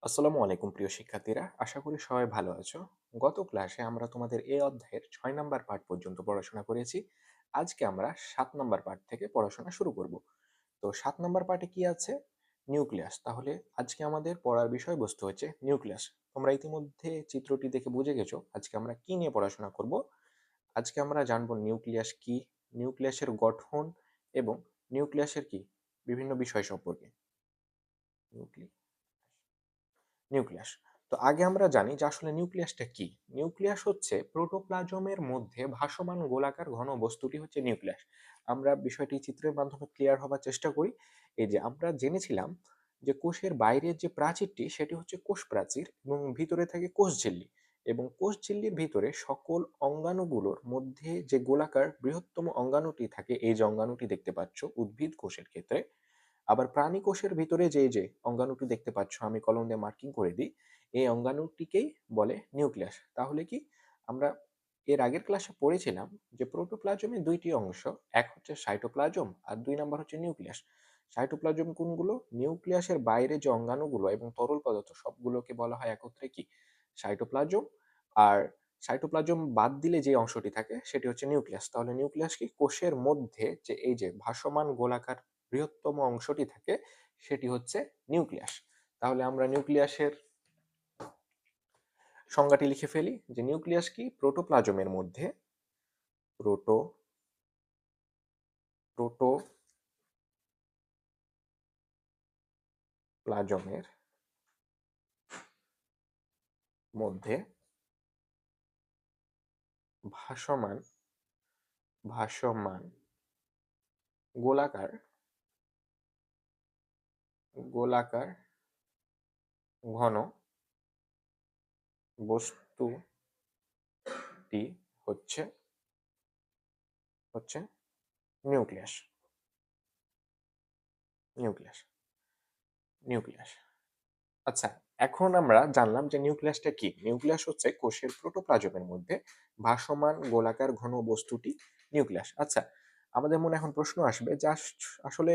আসসালামু আলাইকুম প্রিয় শিক্ষার্থীরা, আশা করি সবাই ভালো আছো। গত ক্লাসে আমরা তোমাদের এই অধ্যায়ের 6 নম্বর পাঠ পর্যন্ত পড়াশোনা করেছি। আজকে আমরা 7 নম্বর পাঠ থেকে পড়াশোনা শুরু করব। তো 7 নম্বর পাঠে কি আছে? নিউক্লিয়াস। তাহলে আজকে আমাদের পড়ার বিষয়বস্তু হচ্ছে নিউক্লিয়াস। তোমরা ইতিমধ্যে চিত্রটি দেখে বুঝে গেছো আজকে আমরা কি নিয়ে পড়াশোনা করব। আজকে আমরা জানবো নিউক্লিয়াস কি, নিউক্লিয়াসের গঠন এবং নিউক্লিয়াসের কি বিভিন্ন বিষয় সম্পর্কে। নিউক্লিয়াস। তো আগে আমরা জানি যে আসলে নিউক্লিয়াসটা কি। নিউক্লিয়াস হচ্ছে প্রোটোপ্লাজমের মধ্যে ভাসমান গোলাকার ঘন বস্তুটি হচ্ছে নিউক্লিয়াস। আমরা বিষয়টি চিত্রের মাধ্যমে ক্লিয়ার হবার চেষ্টা করি। এই যে আমরা জেনেছিলাম যে কোষের বাইরের যে প্রাচীরটি সেটি হচ্ছে কোষ প্রাচীর এবং ভিতরে থাকে কোষঝিল্লি, এবং কোষঝিল্লির ভিতরে সকল অঙ্গাণুগুলোর মধ্যে যে গোলাকার বৃহত্তম অঙ্গাণুটি থাকে, এই যে অঙ্গাণুটি দেখতে পাচ্ছ উদ্ভিদ কোষের ক্ষেত্রে, আবার প্রাণী কোষের ভিতরে যে অঙ্গাণুটি দেখতে পাচ্ছ, আমি কলম দিয়ে মার্কিং করে দিই, এই অঙ্গাণুটিকেই বলে নিউক্লিয়াস। তাহলে কি আমরা এর আগের ক্লাসে পড়েছিলাম যে প্রোটোপ্লাজমে দুইটি অংশ, এক হচ্ছে সাইটোপ্লাজম আর 2 নম্বর হচ্ছে নিউক্লিয়াস। সাইটোপ্লাজম কোনগুলো? নিউক্লিয়াসের বাইরে যে অঙ্গাণুগুলো এবং তরল পদার্থ সবগুলোকে বলা হয় একত্রে কি সাইটোপ্লাজম। আর সাইটোপ্লাজম বাদ দিলে যে অংশটি থাকে সেটি হচ্ছে নিউক্লিয়াস। তাহলে নিউক্লিয়াস কি? কোষের মধ্যে যে এই যে ভাসমান গোলাকার বৃহত্তম অংশটি থাকে সেটি হচ্ছে নিউক্লিয়াস। তাহলে আমরা নিউক্লিয়াসের সংজ্ঞাটি লিখে ফেলি যে নিউক্লিয়াস কি? প্রোটোপ্লাজমের মধ্যে প্রোটো প্রোটোপ্লাজমের মধ্যে ভাসমান ভাসমান গোলাকার গোলাকার ঘন বস্তুটি হচ্ছে হচ্ছে নিউক্লিয়াস। নিউক্লিয়াস নিউক্লিয়াস আচ্ছা, এখন আমরা জানলাম যে নিউক্লিয়াসটা কি। নিউক্লিয়াস হচ্ছে কোষের প্রোটোপ্লাজমের মধ্যে ভাসমান গোলাকার ঘন বস্তুটি নিউক্লিয়াস। আচ্ছা, আমাদের মনে এখন প্রশ্ন আসবে যে আসলে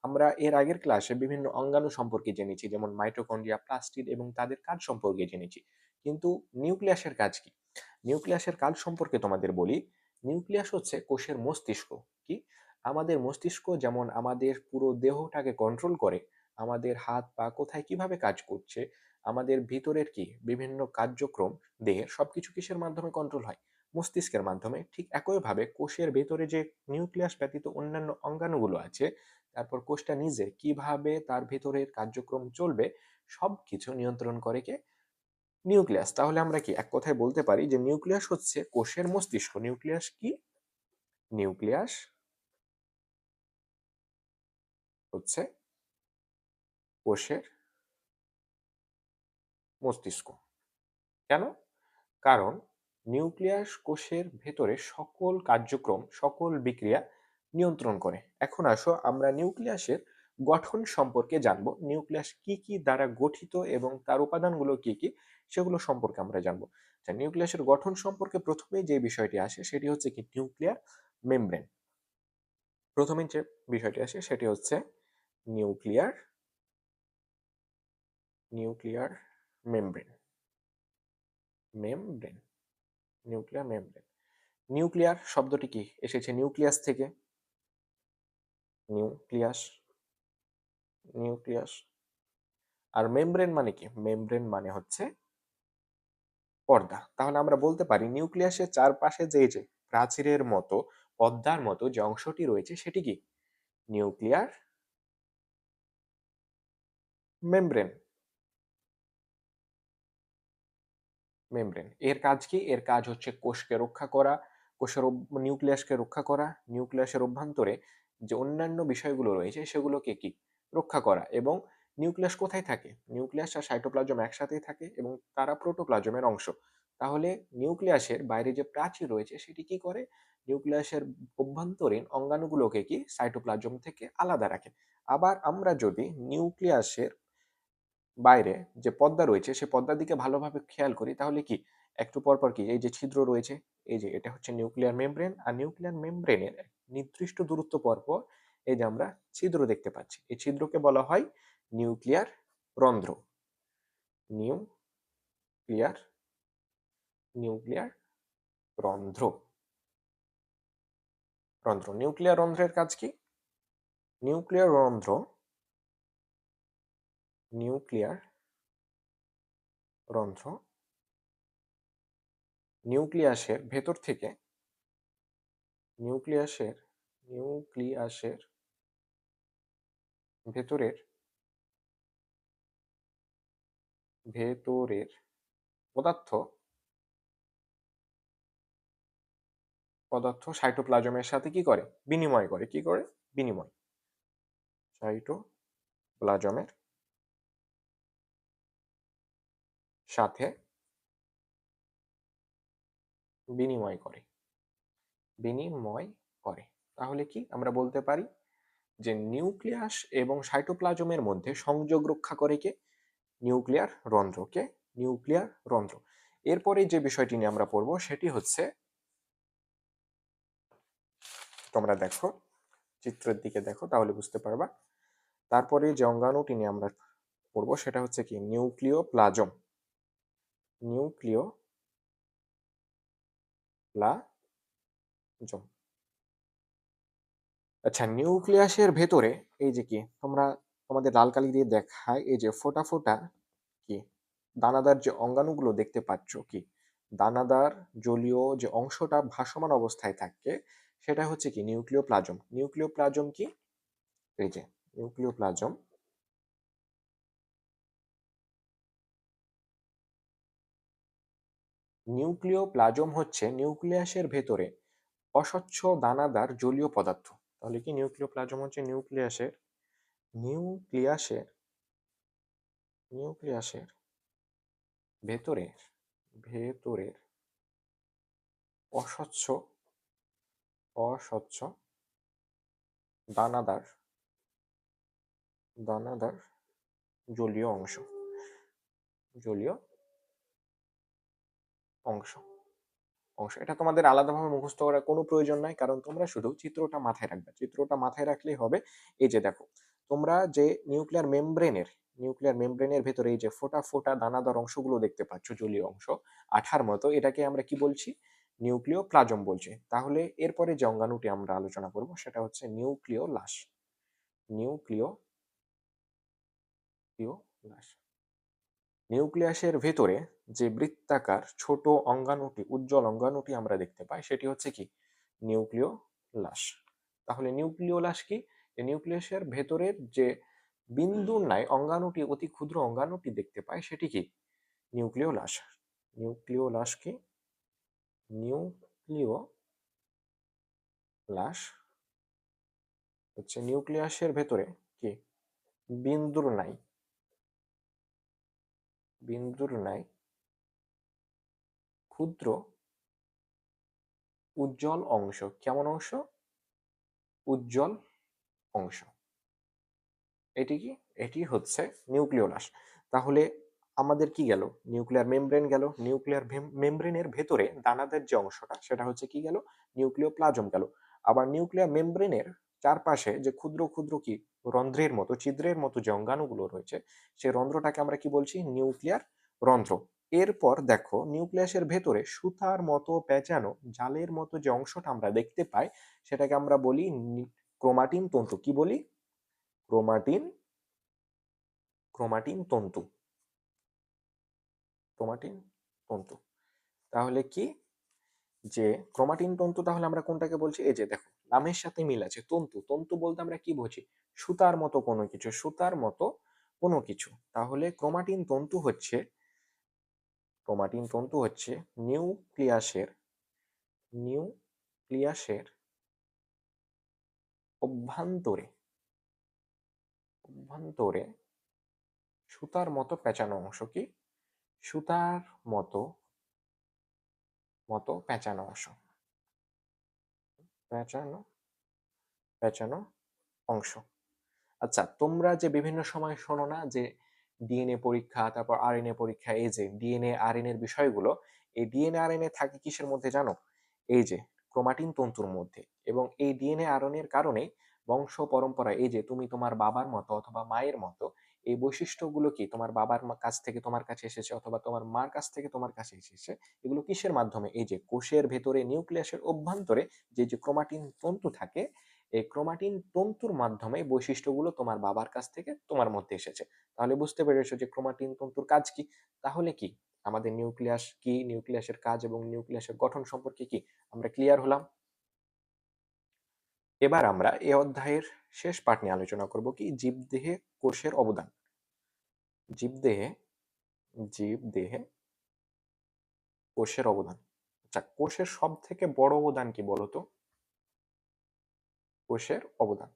আমরা এর আগের ক্লাসে বিভিন্ন অঙ্গাণু সম্পর্কে জেনেছি, যেমন মাইটোকন্ড্রিয়া, প্লাস্টিড এবং তাদের কাজ সম্পর্কে জেনেছি, কিন্তু নিউক্লিয়াসের কাজ কি? নিউক্লিয়াসের কাজ সম্পর্কে তোমাদের বলি। নিউক্লিয়াস হচ্ছে কোষের মস্তিষ্ক। কি? আমাদের মস্তিষ্ক যেমন আমাদের পুরো দেহটাকে কন্ট্রোল করে, আমাদের হাত পা কোথায় কিভাবে কাজ করছে, আমাদের ভিতরের কি বিভিন্ন কার্যক্রম দেহের সবকিছু কিসের মাধ্যমে কন্ট্রোল হয়? মস্তিষ্কের মাধ্যমে। ঠিক একইভাবে কোষের ভেতরে যে নিউক্লিয়াস ব্যতীত অন্যান্য অঙ্গাণুগুলো আছে, তারপর কোষটা নিজে কিভাবে তার ভেতরের কার্যক্রম চলবে, সবকিছু নিয়ন্ত্রণ করে কে? নিউক্লিয়াস। তাহলে আমরা কি এক কথায় বলতে পারি যে নিউক্লিয়াস হচ্ছে কোষের মস্তিষ্ক। নিউক্লিয়াস কি? নিউক্লিয়াস হচ্ছে কোষের মস্তিষ্ক। কেন? কারণ নিউক্লিয়াস কোষের ভেতরে সকল কার্যক্রম, সকল বিক্রিয়া নিয়ন্ত্রণ করে। এখন আসো আমরা নিউক্লিয়াসের গঠন সম্পর্কে জানবো। নিউক্লিয়াস কি কি দ্বারা গঠিত এবং তার উপাদানগুলো কি কি সেগুলো সম্পর্কে আমরা জানবো। আচ্ছা, নিউক্লিয়াসের গঠন সম্পর্কে প্রথমেই যে বিষয়টি আসে সেটি হচ্ছে কি নিউক্লিয়ার মেমব্রেন। প্রথমে যে বিষয়টি আসে সেটি হচ্ছে nuclear nuclear membrane. Membrane nuclear membrane. Nuclear শব্দটি কি এসেছে নিউক্লিয়াস থেকে। নিউক্লিয়াস নিউক্লিয়াস আর মেমব্রেন মানে কি? মেমব্রেন মানে হচ্ছে পর্দা। তাহলে আমরা বলতে পারি নিউক্লিয়াসের চারপাশে যে প্রাচীরের মতো, পর্দার মতো যে অংশটি রয়েছে সেটি কি? Nuclear membrane. মেমব্রেন এর কাজ কি? এর কাজ হচ্ছে কোষকে রক্ষা করা, কোষের নিউক্লিয়াসকে রক্ষা করা, নিউক্লিয়াসের অভ্যন্তরে যে অন্যান্য বিষয়গুলো রয়েছে সেগুলোকে কি রক্ষা করা। এবং নিউক্লিয়াস কোথায় থাকে? নিউক্লিয়াস আর সাইটোপ্লাজম একসাথেই থাকে এবং তারা প্রোটোপ্লাজমের অংশ। তাহলে নিউক্লিয়াসের বাইরে যে প্রাচীর রয়েছে সেটি কি করে? নিউক্লিয়াসের অভ্যন্তরীণ অঙ্গাণুগুলোকে কি সাইটোপ্লাজম থেকে আলাদা রাখে। আবার আমরা যদি নিউক্লিয়াসের বাইরে যে পর্দা রয়েছে সে পর্দার দিকে ভালোভাবে খেয়াল করি তাহলে কি একটু পর পর কি এই যে ছিদ্র রয়েছে, এই যে এটা হচ্ছে নিউক্লিয়ার মেমব্রেন, আর নিউক্লিয়ার মেমব্রেনের নির্দিষ্ট দূরত্ব পর পর এই যে আমরা ছিদ্র দেখতে পাচ্ছি, এই ছিদ্রকে বলা হয় নিউক্লিয়ার রন্ধ্র। নিউক্লিয়ার নিউক্লিয়ার রন্ধ্র। নিউক্লিয়ার রন্ধ্রের কাজ কি? নিউক্লিয়ার রন্ধ্র নিউক্লিয়ার রন্ধ্র নিউক্লিয়াসের ভেতর থেকে নিউক্লিয়াসের নিউক্লিয়াসের ভেতরের ভেতরের পদার্থ সাইটোপ্লাজমের সাথে কি করে? বিনিময় করে। কি করে? বিনিময়। সাইটোপ্লাজমের সাথে বিনিময় করে। বিনিময় করে। তাহলে কি আমরা বলতে পারি যে নিউক্লিয়াস এবং সাইটোপ্লাজমের মধ্যে সংযোগ রক্ষা করে কে? নিউক্লিয়ার রন্ধ্র। কে? নিউক্লিয়ার রন্ধ্র। এরপরে যে বিষয়টি নিয়ে আমরা পড়বো সেটি হচ্ছে, তোমরা দেখো, চিত্রের দিকে দেখো তাহলে বুঝতে পারবা। তারপরে যে অঙ্গাণুটি নিয়ে আমরা পড়বো সেটা হচ্ছে কি? নিউক্লিওপ্লাজম। নিউক্লিওপ্লাজম। আচ্ছা, নিউক্লিয়াসের ভেতরে এই যে কি তোমাদের লাল কালি দিয়ে দেখায়, এই যে ফোঁটা ফোঁটা কি দানাদার যে অঙ্গাণুগুলো দেখতে পাচ্ছ, কি দানাদার জলীয় যে অংশটা ভাসমান অবস্থায় থাকে সেটা হচ্ছে কি? নিউক্লিওপ্লাজম। নিউক্লিওপ্লাজম কি? এই যে নিউক্লিওপ্লাজম নিউক্লিওপ্লাজম হচ্ছে নিউক্লিয়াসের ভেতরে অস্বচ্ছ দানাদার জলীয় পদার্থ। তাহলে কি নিউক্লিওপ্লাজম হচ্ছে নিউক্লিয়াসের নিউক্লিয়াসের ভেতরের ভেতরের অস্বচ্ছ অস্বচ্ছ দানাদার দানাদার জলীয় অংশ জলীয় অংশ অংশ এটা তোমাদের আলাদাভাবে মুখস্থ করার কোনো প্রয়োজন নাই, কারণ তোমরা শুধু চিত্রটা মাথায় রাখবে। চিত্রটা মাথায় রাখলেই হবে। এই যে দেখো, তোমরা যে নিউক্লিয়ার মেমব্রেনের ভেতরে এই যে ফোঁটা ফোঁটা দানাদার অংশগুলো দেখতে পাচ্ছ, জলীয় অংশ আঠার মতো, এটাকে আমরা কি বলছি? নিউক্লিওপ্লাজম বলছি। তাহলে এরপরে যে অঙ্গাণুটি আমরা আলোচনা করব সেটা হচ্ছে নিউক্লিওলাস। নিউক্লিওলাস নিউক্লিয়াসের ভেতরে যে বৃত্তাকার ছোট অঙ্গাণুটি, উজ্জ্বল অঙ্গাণুটি আমরা দেখতে পাই সেটি হচ্ছে কি? নিউক্লিওলাস। তাহলে নিউক্লিওলাস কি? নিউক্লিয়াসের ভেতরের যে বিন্দুর ন্যায় অঙ্গাণুটি, অতি ক্ষুদ্র অঙ্গাণুটি দেখতে পাই সেটি কি? নিউক্লিওলাস। নিউক্লিওলাস কি? নিউক্লিওলাস হচ্ছে নিউক্লিয়াসের ভেতরে কি? বিন্দুর ন্যায় ক্ষুদ্র উজ্জ্বল অংশ। কেমন অংশ? উজ্জ্বল অংশ। এটি কি? এটি হচ্ছে নিউক্লিওলাস। তাহলে আমাদের কি গেল? নিউক্লিয়ার মেমব্রেন গেল। নিউক্লিয়ার মেমব্রেনের ভেতরে দানাদার যে অংশটা সেটা হচ্ছে কি গেল? নিউক্লিওপ্লাজম গেল। আবার নিউক্লিয়ার মেমব্রেনের চারপাশে যে ক্ষুদ্র ক্ষুদ্র কি রন্ধ্রের মতো, ছিদ্রের মতো যে অঙ্গাণুগুলো রয়েছে, সেই রন্ধ্রটাকে আমরা কি বলছি? নিউক্লিয়ার রন্ধ্র। এরপর দেখো, নিউক্লিয়াসের ভেতরে সুতার মতো পেঁচানো জালের মতো যে অংশটা আমরা দেখতে পাই সেটাকে আমরা বলি ক্রোমাটিন তন্তু। কি বলি? ক্রোমাটিন ক্রোমাটিন তন্তু। ক্রোমাটিন তন্তু। তাহলে কি? যে ক্রোমাটিন তন্তু, তাহলে আমরা কোনটাকে বলছি? এই যে দেখো, নামের সাথে মিল আছে। তন্তু। তন্তু বলতে আমরা কি বুঝি? সুতার মতো কোনো কিছু, সুতার মতো কোনো কিছু। তাহলে ক্রোমাটিন তন্তু হচ্ছে নিউক্লিয়াসের নিউক্লিয়াসের অভ্যন্তরে অভ্যন্তরে সুতার মতো পেঁচানো অংশ। কি? সুতার মতো মতো পেঁচানো অংশ। পেঁচানো পেঁচানো অংশ। আচ্ছা, তোমরা যে বিভিন্ন সময় শোনো না যে ডিএনএ পরীক্ষা, তারপর আরএনএ পরীক্ষা, এই যে ডিএনএ আরএনএর বিষয়গুলো, এই ডিএনএ আরএনএ থাকে কিসের মধ্যে জানো? এই যে ক্রোমাটিন তন্তুর মধ্যে। এবং এই ডিএনএ আরএনএর কারণে বংশ পরম্পরা, এই যে তুমি তোমার বাবার মতো অথবা মায়ের মতো এই বৈশিষ্ট্যগুলো কি তোমার বাবার কাছ থেকে তোমার কাছে এসেছে অথবা তোমার মার কাছ থেকে তোমার কাছে এসেছে, এগুলো কিসের মাধ্যমে? এই যে কোষের ভেতরে নিউক্লিয়াসের অভ্যন্তরে যে ক্রোমাটিন তন্তু থাকে, এই ক্রোমাটিন তন্তুর মাধ্যমে বৈশিষ্ট্যগুলো তোমার বাবার কাছ থেকে তোমার মধ্যে এসেছে। তাহলে বুঝতে পেরেছো যে ক্রোমাটিন তন্তুর কাজ কি। তাহলে কি আমাদের নিউক্লিয়াস কি, নিউক্লিয়াসের কাজ এবং নিউক্লিয়াসের গঠন সম্পর্কে কি আমরা ক্লিয়ার হলাম। এবার আমরা এই অধ্যায়ের শেষ পাঠ নিয়ে আলোচনা করব কি, জীবদেহে কোষের অবদান। জীবদেহে জীবদেহে কোষের অবদান। আচ্ছা, কোষের সব থেকে বড় অবদান কি বলতো? কোষের অবদান।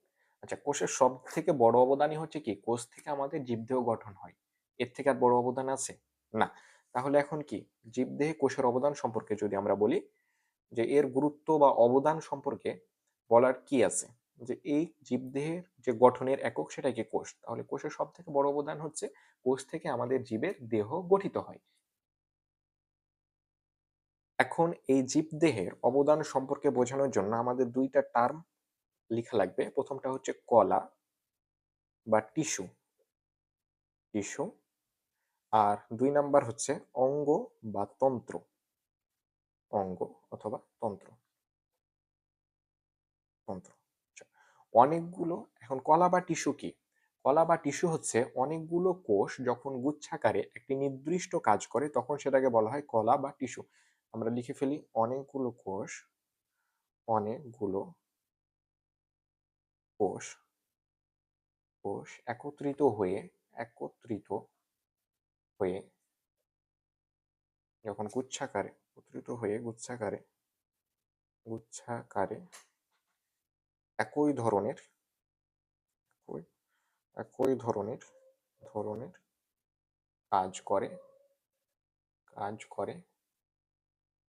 আচ্ছা, কোষের সব থেকে বড় অবদানই হচ্ছে কি, কোষ থেকে আমাদের জীবদেহ গঠন হয়। এর থেকে আর বড় অবদান আছে? না। তাহলে এখন কি, জীবদেহে কোষের অবদান সম্পর্কে যদি আমরা বলি, যে এর গুরুত্ব বা অবদান সম্পর্কে বলার কি আছে, যে এই জীবদেহের যে গঠনের একক সেটাই কি কোষ। তাহলে কোষের সব থেকে বড় অবদান হচ্ছে কোষ থেকে আমাদের জীবের দেহ গঠিত হয়। এখন এই জীবদেহের অবদান সম্পর্কে বোঝানোর জন্য আমাদের দুইটা টার্ম লেখা লাগবে। প্রথমটা হচ্ছে কলা বা টিস্যু, টিস্যু। আর ২ নাম্বার হচ্ছে অঙ্গ বা তন্ত্র, অঙ্গ অথবা তন্ত্র, তন্ত্র। আচ্ছা, অনেকগুলো, এখন কলা বা টিস্যু কি? কলা বা টিস্যু হচ্ছে অনেকগুলো কোষ যখন গুচ্ছাকারে একটি নির্দিষ্ট কাজ করে তখন সেটাকে বলা হয় কলা বা টিস্যু। আমরা লিখে ফেলি, অনেকগুলো কোষ, অনেকগুলো কোষ, কোষ একত্রিত হয়ে, একত্রিত হয়ে যখন গুচ্ছাকারে, একত্রিত হয়ে গুচ্ছাকারে, গুচ্ছাকারে একই ধরনের, একই একই ধরনের, ধরনের কাজ করে, কাজ করে,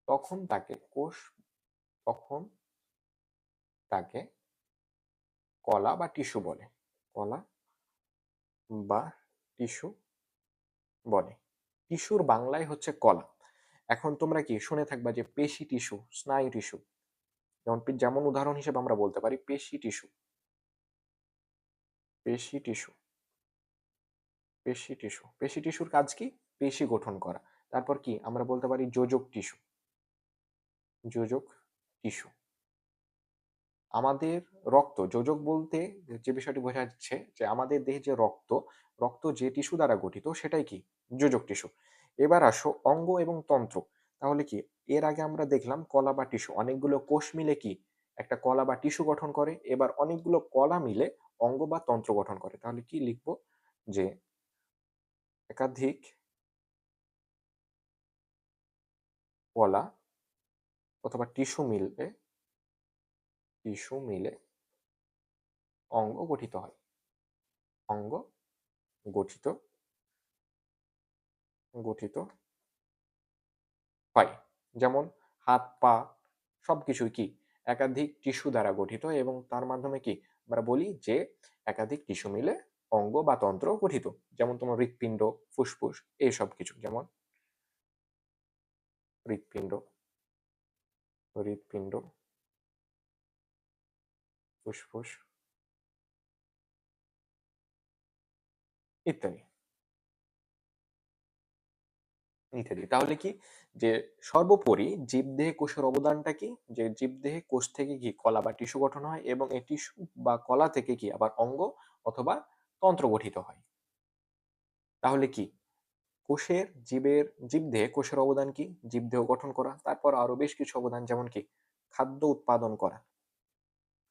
তখন তাকে কোষ, তখন তাকে কলা বা টিস্যু বলে, কলা বা টিস্যু বলে। টিস্যুর বাংলায় হচ্ছে কলা। এখন তোমরা কি শুনে থাকবা যে পেশি টিস্যু, স্নায়ু টিস্যু, যেমন যেমন উদাহরণ হিসেবে আমরা বলতে পারি পেশি টিস্যু, পেশি টিস্যু, পেশি টিস্যু। পেশি টিস্যুর কাজ কি? পেশি গঠন করা। তারপর কি আমরা বলতে পারি যোজক টিস্যু, যোজক টিস্যু। আমাদের রক্ত, যোজক বলতে যে বিষয়টি বোঝা যাচ্ছে যে আমাদের দেহে যে রক্ত, রক্ত যে টিস্যু দ্বারা গঠিত সেটাই কি, যোজক টিস্যু। এবার আসো অঙ্গ এবং তন্ত্র। তাহলে কি, এর আগে আমরা দেখলাম কলা বা টিস্যু, অনেকগুলো কোষ মিলে কি একটা কলা বা টিস্যু গঠন করে। এবার অনেকগুলো কলা মিলে অঙ্গ বা তন্ত্র গঠন করে। তাহলে কি লিখবো, যে একাধিক কলা অথবা টিস্যু মিলে, টিস্যু মিলে অঙ্গ গঠিত হয়, অঙ্গ গঠিত, গঠিত হয়। যেমন হাত পা সবকিছুই কি একাধিক টিস্যু দ্বারা গঠিত, এবং তার মাধ্যমে কি আমরা বলি যে একাধিক টিস্যু মিলে অঙ্গ বা তন্ত্র গঠিত। যেমন তোমার হৃৎপিণ্ড, ফুসফুস, এই সব কিছু। যেমন হৃৎপিণ্ড, হৃৎপিণ্ড, ফুসফুস ইত্যাদি, ইত্যাদি। তাহলে কি, যে সর্বোপরি জীবদেহে কোষের অবদানটা কি, যে জীবদেহে কোষ থেকে কি কলা বা টিস্যু গঠন হয়, এবং এই টিস্যু বা কলা থেকে কি আবার অঙ্গ অথবা তন্ত্র গঠিত হয়। তাহলে কি, কোষের জীবের, জীবদেহে কোষের অবদান কি, জীবদেহ গঠন করা। তারপর আরো বেশ কিছু অবদান, যেমন কি খাদ্য উৎপাদন করা,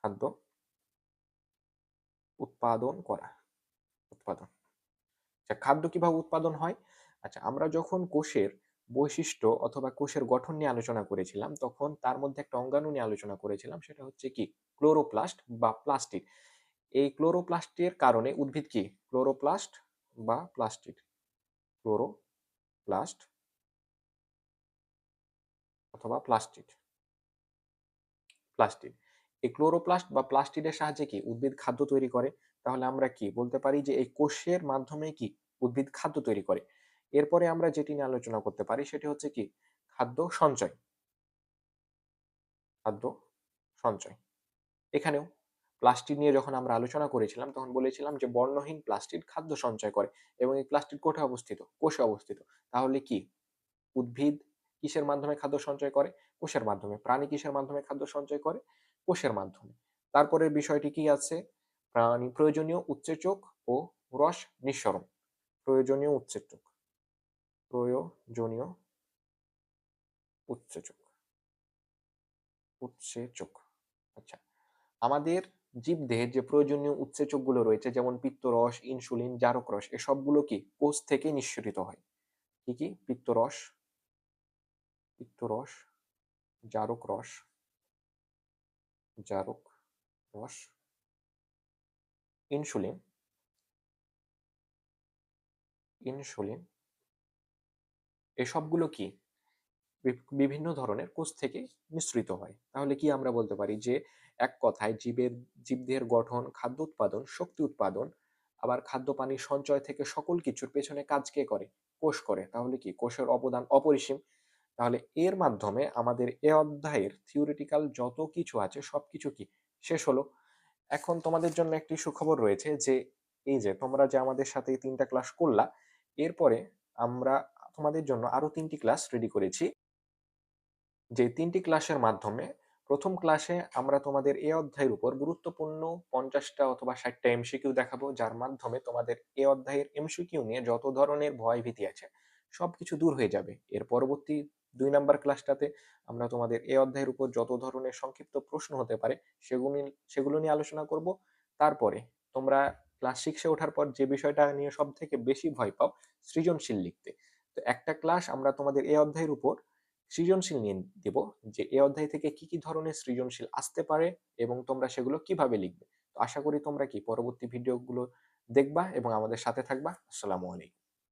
খাদ্য উৎপাদন করা, উৎপাদন। আচ্ছা, খাদ্য কিভাবে উৎপাদন হয়? আচ্ছা, আমরা যখন কোষের বৈশিষ্ট্য অথবা কোষের গঠন নিয়ে আলোচনা করেছিলাম তখন তার মধ্যে একটা অঙ্গাণু নিয়ে আলোচনা করেছিলাম, সেটা হচ্ছে কি ক্লোরোপ্লাস্ট বা প্লাস্টিড। এই ক্লোরোপ্লাস্টের কারণে উদ্ভিদ কি, ক্লোরোপ্লাস্ট বা প্লাস্টিড, ক্লোরোপ্লাস্ট অথবা প্লাস্টিড, প্লাস্টিড। এই ক্লোরোপ্লাস্ট বা প্লাস্টিডের সাহায্যে কি উদ্ভিদ খাদ্য তৈরি করে। তাহলে আমরা কি বলতে পারি, যে এই কোষের মাধ্যমে কি উদ্ভিদ খাদ্য তৈরি করে। এরপরে আমরা যেটি নিয়ে আলোচনা করতে পারি সেটি হচ্ছে কি খাদ্য সঞ্চয়, খাদ্য সঞ্চয়। এখানেও প্লাস্টিড নিয়ে যখন আমরা আলোচনা করেছিলাম তখন বলেছিলাম যে বর্ণহীন প্লাস্টিড খাদ্য সঞ্চয় করে এবং এই প্লাস্টিড কোথায় অবস্থিত? কোষে অবস্থিত। তাহলে কি উদ্ভিদ কিসের মাধ্যমে খাদ্য সঞ্চয় করে? কোষের মাধ্যমে। প্রাণী কিসের মাধ্যমে খাদ্য সঞ্চয় করে? কোষের মাধ্যমে। তারপরের বিষয়টি কি আছে? প্রয়োজনীয় উৎসেচক ও রস নিঃসরণ। প্রয়োজনীয় উৎসেচক, প্রয়োজনীয় উৎসেচক, উৎসেচক। আচ্ছা। আমাদের জীবদেহের যে প্রয়োজনীয় উৎসেচকগুলো রয়েছে যেমন পিত্তরস, ইনসুলিন, জারক রস এ সবগুলো কি কোষ থেকে নিঃসরিত হয়। কি, কি? পিত্তরস, পিত্তরস, জারক রস, জারক রস, ইনসুলিন, ইনসুলিন এই সবগুলো কি বিভিন্ন ধরনের কোষ থেকে নিঃসৃত হয়। তাহলে কি আমরা বলতে পারি যে এক কথায় জীবদেহের গঠন, খাদ্য উৎপাদন, শক্তি উৎপাদন, আবার খাদ্য পানির সঞ্চয় থেকে সকল কিছুর পেছনে কাজ কে করে? কোষ করে। তাহলে কি কোষের অবদান অপরিসীম। তাহলে এর মাধ্যমে আমাদের এ অধ্যায়ের থিওরিটিক্যাল যত কিছু আছে সবকিছু কি শেষ হলো। এখন তোমাদের জন্য একটি সুখবর রয়েছে যে এই যে তোমরা যে আমাদের সাথে এই ৩ টা ক্লাস করলা, এরপরে আমরা তোমাদের জন্য আরো ৩ টি ক্লাস রেডি করেছি। যে ৩ টি ক্লাসের মাধ্যমে ১ম ক্লাসে আমরা তোমাদের এ অধ্যায়ের উপর গুরুত্বপূর্ণ ৫০ টা অথবা ৬০ টা এমসিকিউ দেখাবো, যার মাধ্যমে তোমাদের এ অধ্যায়ের এমসিকিউ নিয়ে যত ধরনের ভয়-ভীতি আছে সবকিছু দূর হয়ে যাবে। এর পরবর্তী ২ নাম্বার ক্লাসটাতে আমরা তোমাদের এ অধ্যায়ের উপর যত ধরনের সংক্ষিপ্ত প্রশ্ন হতে পারে সেগুলো নিয়ে আলোচনা করব। তারপরে তোমরা ক্লাস 6 এ ওঠার পর যে বিষয়টা নিয়ে সবথেকে বেশি ভয় পাও, সৃজনশীল লিখতে। তো একটা ক্লাস আমরা তোমাদের এ অধ্যায়ের উপর সৃজনশীল নিয়ে দিব যে এই অধ্যায় থেকে কি, কি ধরনের সৃজনশীল আসতে পারে এবং তোমরা সেগুলো কিভাবে লিখবে। তো আশা করি তোমরা কি পরবর্তী ভিডিওগুলো দেখবা এবং আমাদের সাথে থাকবা। আসসালামু আলাইকুম।